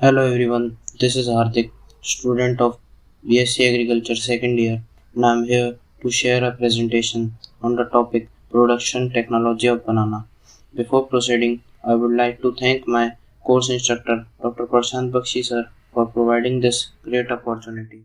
Hello everyone, this is Hardik, student of BSc Agriculture second year, and I am here to share a presentation on the topic Production Technology of Banana. Before proceeding, I would like to thank my course instructor Dr. Prashant Bakshi sir for providing this great opportunity.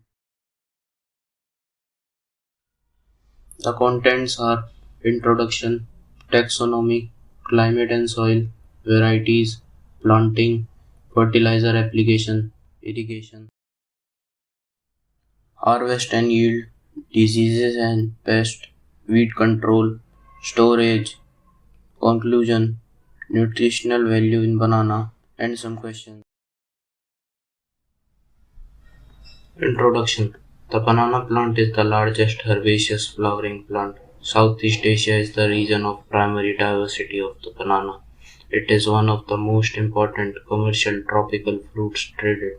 The contents are introduction, taxonomy, climate and soil, varieties, planting, fertilizer application, irrigation, harvest and yield, diseases and pests, weed control, storage, conclusion, nutritional value in banana, and some questions. Introduction. The banana plant is the largest herbaceous flowering plant. Southeast Asia is the region of primary diversity of the banana. It is one of the most important commercial tropical fruits traded.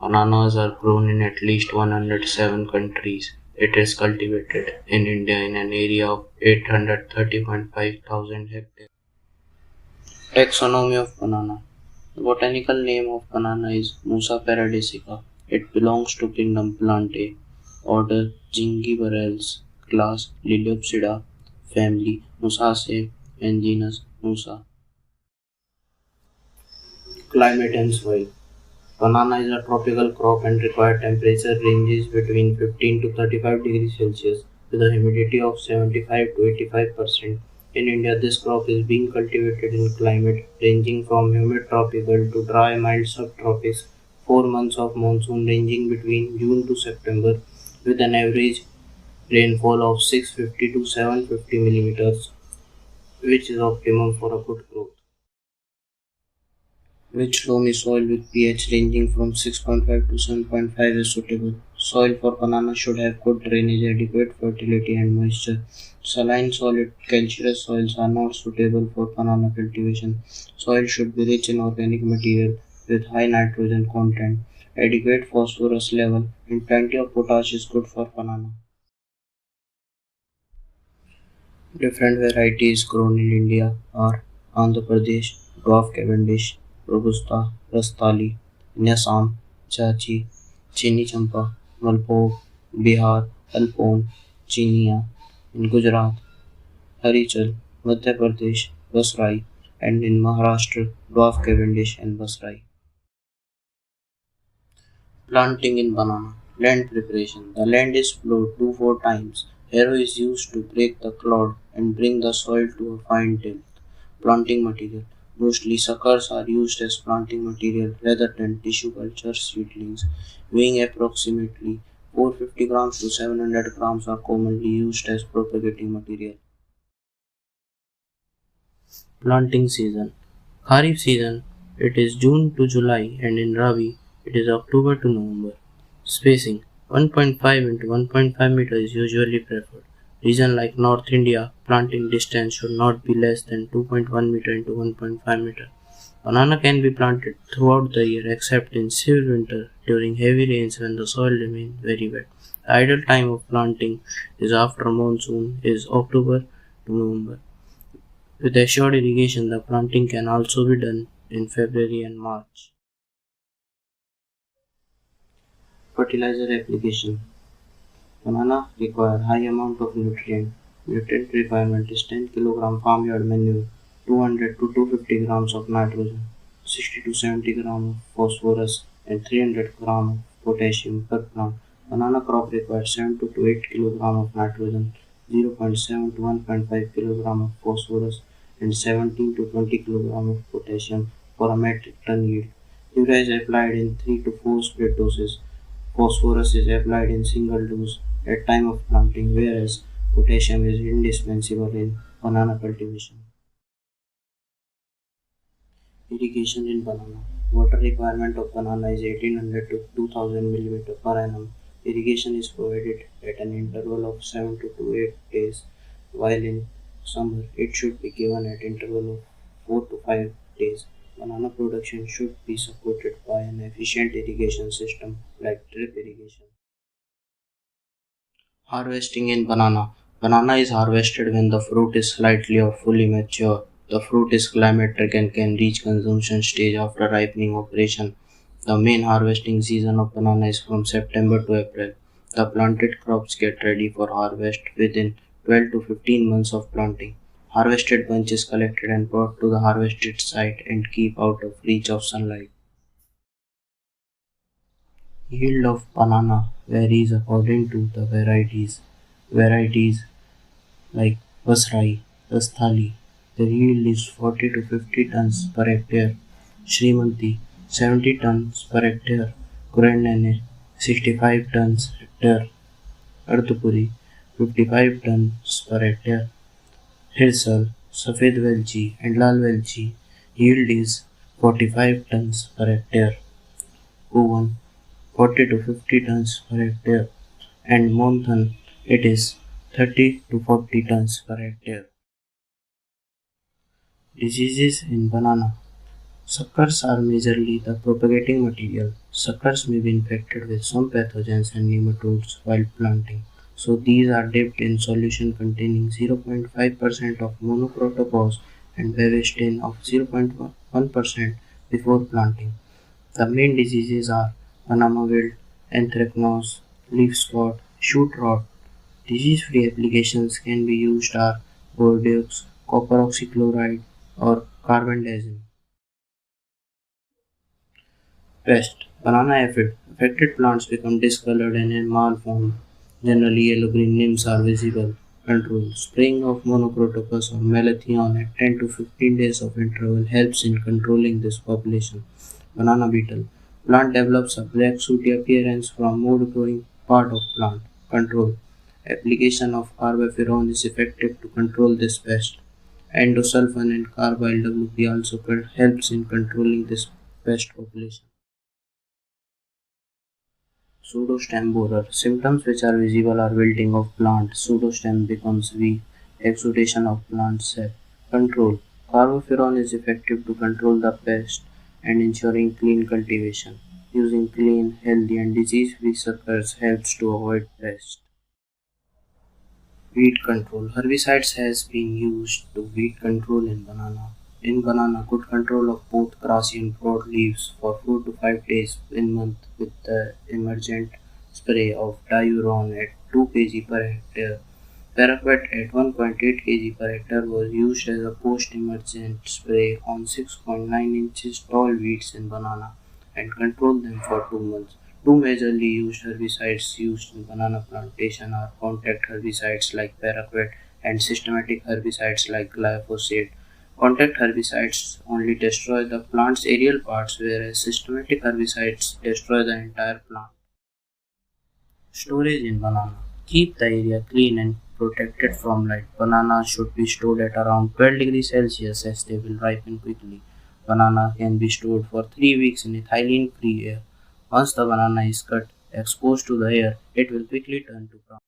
Bananas are grown in at least 107 countries. It is cultivated in India in an area of 830.5 thousand hectares. Taxonomy of banana. The botanical name of banana is Musa paradisica. It belongs to kingdom Plantae, order Zingiberales, class Liliopsida, family Musaceae, and genus Musa. Climate and soil. Banana is a tropical crop and required temperature ranges between 15 to 35 degrees Celsius with a humidity of 75 to 85%. In India, this crop is being cultivated in climate ranging from humid tropical to dry mild subtropics. 4 months of monsoon ranging between June to September with an average rainfall of 650 to 750 millimeters, which is optimum for a good growth. Rich loamy soil with pH ranging from 6.5 to 7.5 is suitable. Soil for banana should have good drainage, adequate fertility and moisture. Saline solid calcareous soils are not suitable for banana cultivation. Soil should be rich in organic material with high nitrogen content. Adequate phosphorus level and plenty of potash is good for banana. Different varieties grown in India are Andhra Pradesh, dwarf Cavendish, robusta, Rastali, in Assam, Chachi, Chini Champa, Malbhog, Bihar, Alpone, Chinia, in Gujarat, Harichal, Madhya Pradesh, Basrai, and in Maharashtra, dwarf Cavendish and Basrai. Planting in banana. Land preparation. The land is plowed 2-4 times. Harrow is used to break the clod and bring the soil to a fine till. Planting material. Mostly suckers are used as planting material rather than tissue culture seedlings. Weighing approximately 450 grams to 700 grams are commonly used as propagating material. Planting season. Kharif season, it is June to July, and in Rabi it is October to November. Spacing 1.5 into 1.5 meter is usually preferred. Region like North India, planting distance should not be less than 2.1 meter into 1.5 meter. Banana can be planted throughout the year except in severe winter during heavy rains when the soil remains very wet. The ideal time of planting is after monsoon is October to November. With assured irrigation, the planting can also be done in February and March. Fertilizer application. Banana require high amount of nutrient. Nutrient requirement is 10 kg farmyard manure, 200 to 250 grams of nitrogen, 60 to 70 grams of phosphorus, and 300 grams of potassium per plant. Banana crop requires 7 to 8 kg of nitrogen, 0.7 to 1.5 kg of phosphorus, and 17 to 20 kg of potassium for a metric ton yield. Urea is applied in 3 to 4 split doses. Phosphorus is applied in single dose at time of planting, whereas potassium is indispensable in banana cultivation. Irrigation in banana. Water requirement of banana is 1800 to 2000 mm per annum. Irrigation is provided at an interval of 7 to 8 days, while in summer it should be given at interval of 4 to 5 days. Banana production should be supported by an efficient irrigation system like drip irrigation. Harvesting in banana. Banana is harvested when the fruit is slightly or fully mature. The fruit is climateric and can reach consumption stage after ripening operation. The main harvesting season of banana is from September to April. The planted crops get ready for harvest within 12 to 15 months of planting. Harvested bunch is collected and brought to the harvested site and keep out of reach of sunlight. Yield of banana varies according to the varieties. Varieties like Basrai, Rastali, their yield is 40 to 50 tons per hectare. Shrimanti, 70 tons per hectare. Kurandane, 65 tons hectare. Ardupuri, 55 tons per hectare. Hirsal, Safed Velchi and Lal Velchi yield is 45 tons per hectare. Kuvan, 40 to 50 tons per hectare, and Monthan it is 30 to 40 tons per hectare. Diseases in banana. Suckers are majorly the propagating material. Suckers may be infected with some pathogens and nematodes while planting. So these are dipped in solution containing 0.5% of monocrotophos and Bavestin of 0.1% before planting. The main diseases are Panama wilt, anthracnose, leaf spot, shoot rot. Disease-free applications can be used are Bordeaux, copper oxychloride, or carbendazim. Pest: banana aphid. Affected plants become discolored and malformed. Generally yellow-green nymphs are visible. Control: spraying of monocrotophos or malathion at 10 to 15 days of interval helps in controlling this population. Banana beetle. Plant develops a black sooty appearance from mold growing part of plant. Control: application of carbaperon is effective to control this pest. Endosulfan and carbyl WP also helps in controlling this pest population. Pseudostem borer. Symptoms which are visible are wilting of plant, pseudostem becomes weak, exudation of plant sap. Control. Carbofuron is effective to control the pest and ensuring clean cultivation. Using clean, healthy and disease-free suckers helps to avoid pests. Weed control. Herbicides has been used to weed control in banana. In banana, good control of both grassy and broadleaves for 4 to 5 days in month with the emergent spray of diuron at 2 kg per hectare. Paraquat at 1.8 kg per hectare was used as a post-emergent spray on 6.9 inches tall weeds in banana and controlled them for 2 months. Two majorly used herbicides used in banana plantation are contact herbicides like paraquat and systematic herbicides like glyphosate. Contact herbicides only destroy the plant's aerial parts, whereas systematic herbicides destroy the entire plant. Storage in banana. Keep the area clean and protected from light. Bananas should be stored at around 12 degrees Celsius as they will ripen quickly. Banana can be stored for 3 weeks in ethylene-free air. Once the banana is cut, exposed to the air, it will quickly turn to brown.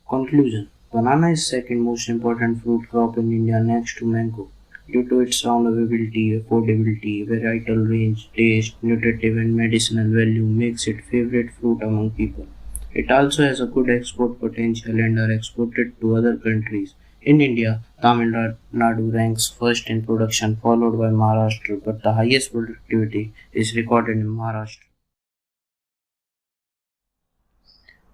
Conclusion: banana is second most important fruit crop in India next to mango. Due to its sound availability, affordability, varietal range, taste, nutritive and medicinal value makes it favorite fruit among people. It also has a good export potential and are exported to other countries. In India, Tamil Nadu ranks first in production followed by Maharashtra, but the highest productivity is recorded in Maharashtra.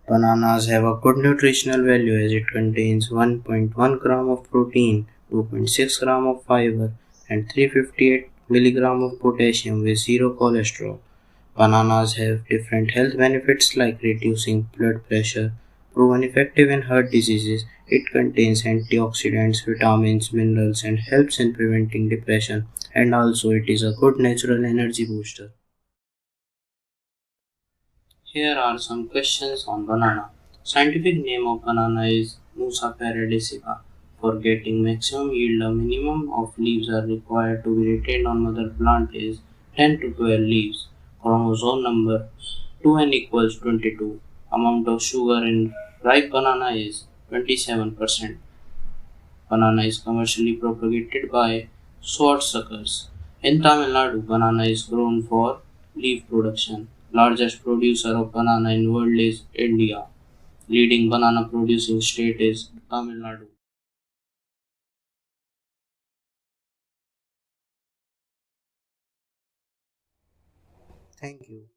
Bananas have a good nutritional value as it contains 1.1 gram of protein, 2.6 gram of fiber, and 358 milligram of potassium with zero cholesterol. Bananas have different health benefits like reducing blood pressure, proven effective in heart diseases. It contains antioxidants, vitamins, minerals, and helps in preventing depression. And also, it is a good natural energy booster. Here are some questions on banana. Scientific name of banana is Musa paradisica. For getting maximum yield, a minimum of leaves are required to be retained on mother plant is 10 to 12 leaves. Chromosome number 2n equals 22. Amount of sugar in ripe banana is 27%. Banana is commercially propagated by sword suckers. In Tamil Nadu, banana is grown for leaf production. Largest producer of banana in world is India. Leading banana producing state is Tamil Nadu. Thank you.